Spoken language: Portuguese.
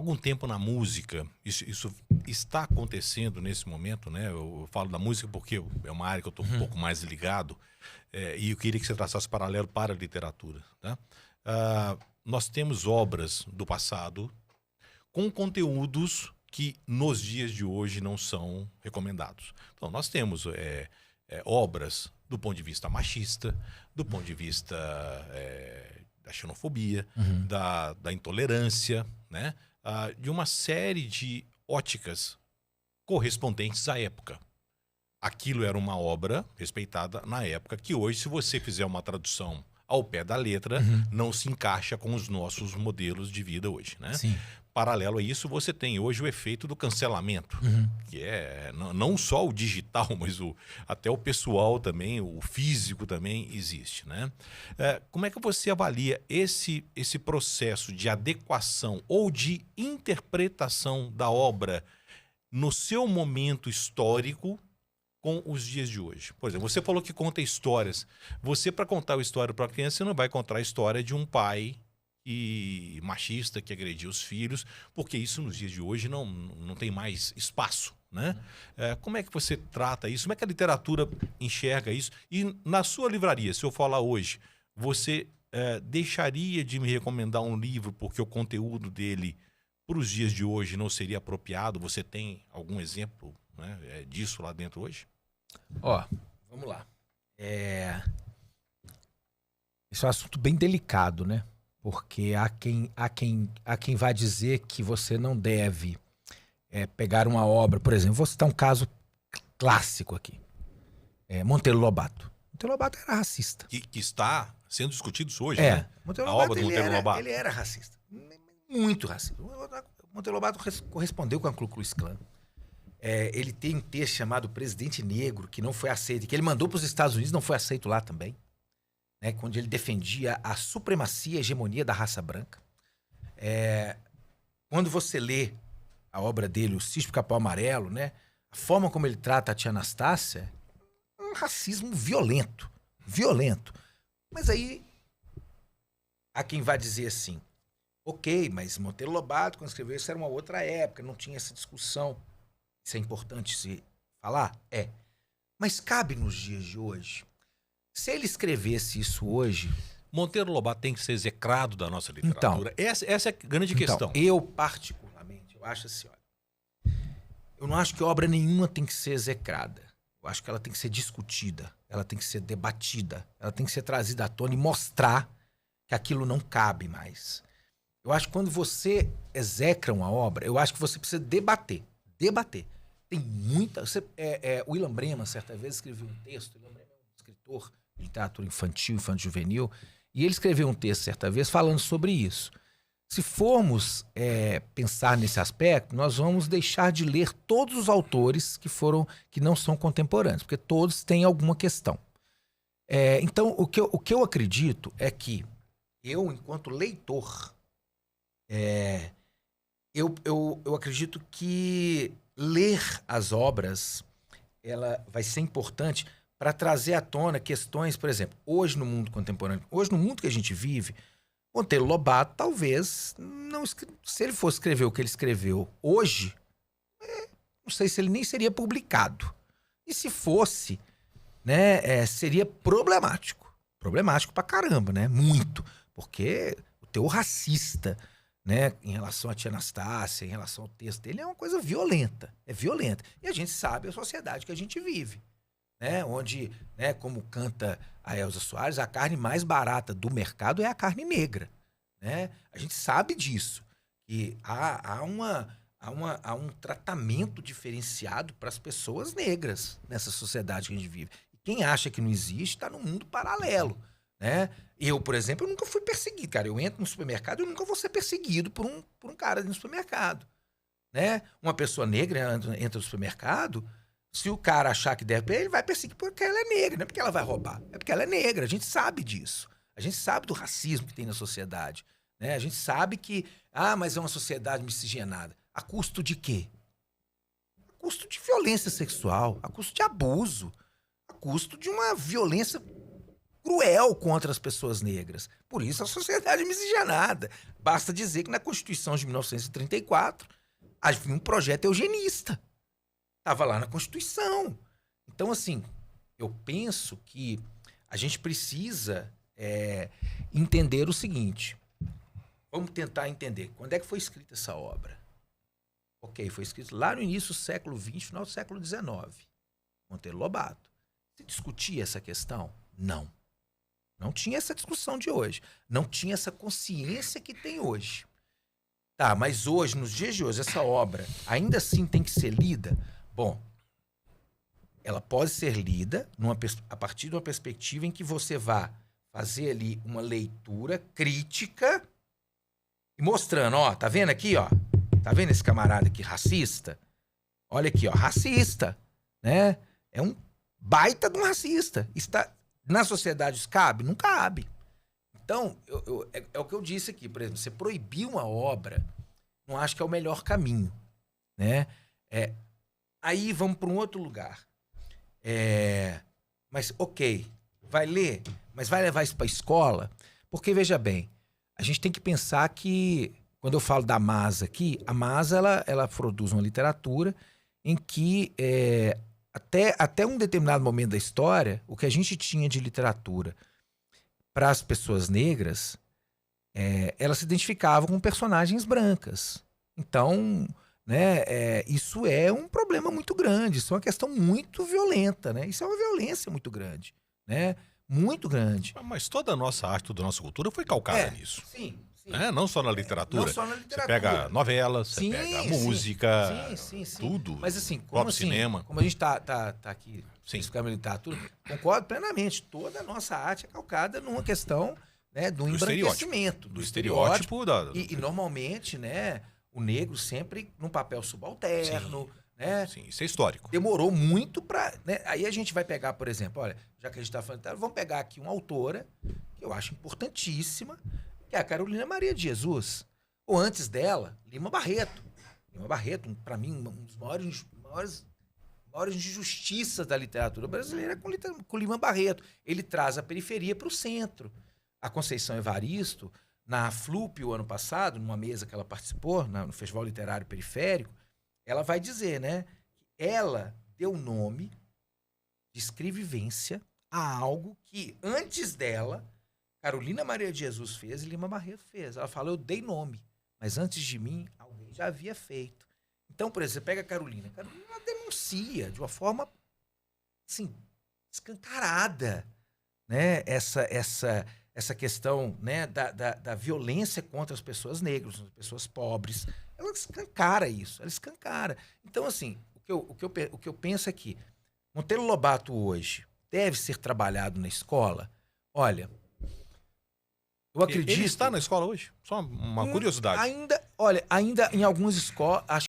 algum tempo na música, isso está acontecendo nesse momento, né? Eu falo da música porque é uma área que eu estou um pouco mais ligado, e eu queria que você traçasse paralelo para a literatura, tá? Nós temos obras do passado com conteúdos que nos dias de hoje não são recomendados. Então, nós temos obras do ponto de vista machista, do ponto de vista da xenofobia, da intolerância, né? De uma série de óticas correspondentes à época. Aquilo era uma obra respeitada na época, que hoje, se você fizer uma tradução ao pé da letra, não se encaixa com os nossos modelos de vida hoje, né? Sim. Paralelo a isso, você tem hoje o efeito do cancelamento, que é não só o digital, mas até o pessoal também, o físico também existe, né? Como é que você avalia esse processo de adequação ou de interpretação da obra no seu momento histórico com os dias de hoje? Por exemplo, você falou que conta histórias. Você, para contar uma história para a criança, você não vai contar a história de um pai machista que agrediu os filhos, porque isso nos dias de hoje não tem mais espaço, né? Como é que você trata isso? Como é que a literatura enxerga isso? E na sua livraria, se eu falar hoje, você deixaria de me recomendar um livro porque o conteúdo dele para os dias de hoje não seria apropriado? Você tem algum exemplo, né, disso lá dentro hoje? Vamos lá. Esse é um assunto bem delicado, né? Porque há quem vai dizer que você não deve pegar uma obra, por exemplo, vou citar um caso clássico aqui. Monteiro Lobato. Monteiro Lobato era racista. Que está sendo discutido isso hoje, né? Monteiro a Lobato, obra do Monteiro Lobato. Ele era racista. Muito racista. Monteiro Lobato correspondeu com a Ku Klux Klan. Ele tem um texto chamado Presidente Negro, que não foi aceito, que ele mandou para os Estados Unidos, não foi aceito lá também. Né, onde ele defendia a supremacia e a hegemonia da raça branca. Quando você lê a obra dele, O Sítio do Capão Amarelo, né, a forma como ele trata a tia Anastácia, um racismo violento. Violento. Mas aí, há quem vai dizer assim, ok, mas Monteiro Lobato, quando escreveu isso, era uma outra época, não tinha essa discussão. Isso é importante se falar? Mas cabe nos dias de hoje. Se ele escrevesse isso hoje... Monteiro Lobato tem que ser execrado da nossa literatura. Então, essa é a grande questão. Eu, particularmente, eu acho assim, olha, eu não acho que obra nenhuma tem que ser execrada. Eu acho que ela tem que ser discutida, ela tem que ser debatida, ela tem que ser trazida à tona e mostrar que aquilo não cabe mais. Eu acho que quando você execra uma obra, eu acho que você precisa debater. Debater. Tem muita... o William Breman, certa vez, escreveu um texto. O William Breman é um escritor de literatura infantil, infanto-juvenil, e ele escreveu um texto certa vez falando sobre isso. Se formos pensar nesse aspecto, nós vamos deixar de ler todos os autores que não são contemporâneos, porque todos têm alguma questão. Então, o que eu acredito é que eu, enquanto leitor, eu acredito que ler as obras ela vai ser importante para trazer à tona questões, por exemplo, hoje no mundo contemporâneo, hoje no mundo que a gente vive, Monteiro Lobato talvez, se ele fosse escrever o que ele escreveu hoje, não sei se ele nem seria publicado. E se fosse, né, seria problemático. Problemático pra caramba, né? Muito. Porque o teor racista, né, em relação a tia Anastácia, em relação ao texto dele, é uma coisa violenta. É violenta. E a gente sabe a sociedade que a gente vive. Né, onde, né, como canta a Elza Soares, a carne mais barata do mercado é a carne negra. Né? A gente sabe disso. Que há um tratamento diferenciado para as pessoas negras nessa sociedade que a gente vive. E quem acha que não existe está num mundo paralelo. Né? Eu, por exemplo, eu nunca fui perseguido. Cara, eu entro no supermercado e eu nunca vou ser perseguido por um cara no supermercado. Né? Uma pessoa negra entra no supermercado... Se o cara achar que deve, ele vai perseguir porque ela é negra, não é porque ela vai roubar, é porque ela é negra. A gente sabe disso. A gente sabe do racismo que tem na sociedade. Né? A gente sabe que, mas é uma sociedade miscigenada. A custo de quê? A custo de violência sexual, a custo de abuso, a custo de uma violência cruel contra as pessoas negras. Por isso a sociedade é miscigenada. Basta dizer que na Constituição de 1934 havia um projeto eugenista. Estava lá na Constituição. Então, assim, eu penso que a gente precisa entender o seguinte. Vamos tentar entender. Quando é que foi escrita essa obra? Ok, foi escrita lá no início do século XX, final do século XIX. Monteiro Lobato. Se discutia essa questão? Não. Não tinha essa discussão de hoje. Não tinha essa consciência que tem hoje. Tá, mas hoje, nos dias de hoje, essa obra ainda assim tem que ser lida? Bom, ela pode ser lida a partir de uma perspectiva em que você vá fazer ali uma leitura crítica e mostrando, ó, tá vendo aqui, ó? Tá vendo esse camarada aqui racista? Olha aqui, ó, racista, né? É um baita de um racista. Está na sociedade isso cabe? Não cabe. Então, é o que eu disse aqui, por exemplo, você proibir uma obra, não acho que é o melhor caminho, né? Aí vamos para um outro lugar. Mas, ok, vai ler, mas vai levar isso para a escola? Porque, veja bem, a gente tem que pensar que, quando eu falo da Masa aqui, a Masa ela produz uma literatura em que, até um determinado momento da história, o que a gente tinha de literatura para as pessoas negras, elas se identificavam com personagens brancas. Então, né, isso é um problema muito grande, isso é uma questão muito violenta, né? Isso é uma violência muito grande, né? Muito grande. Mas toda a nossa arte, toda a nossa cultura foi calcada nisso. Sim. Não só na literatura. Não só na literatura. Você pega novelas, você pega música, tudo. Mas assim, próprio cinema. Como a gente tá aqui Sim. na literatura, concordo plenamente. Toda a nossa arte é calcada numa questão, né, do embranquecimento. Do estereótipo. E normalmente, né, o negro sempre num papel subalterno. Sim. Né? Sim, isso é histórico. Demorou muito para... Né? Aí a gente vai pegar, por exemplo, olha, já que a gente está falando, vamos pegar aqui uma autora que eu acho importantíssima, que é a Carolina Maria de Jesus. Ou antes dela, Lima Barreto. Lima Barreto, para mim, um dos maiores injustiças da literatura brasileira com Lima Barreto. Ele traz a periferia para o centro. A Conceição Evaristo, na FLUP o ano passado, numa mesa que ela participou, no Festival Literário Periférico, ela vai dizer, né, que ela deu nome de escrevivência a algo que, antes dela, Carolina Maria de Jesus fez e Lima Barreto fez. Ela fala, eu dei nome, mas antes de mim, alguém já havia feito. Então, por exemplo, você pega a Carolina. Carolina ela denuncia de uma forma, assim, escancarada, né, essa questão, né, da violência contra as pessoas negras, as pessoas pobres. Ela escancara isso, ela escancara. Então, assim, o que eu penso é que Monteiro Lobato hoje deve ser trabalhado na escola. Olha, eu acredito... Ele está na escola hoje? Só uma curiosidade. Ainda em algumas escolas, acho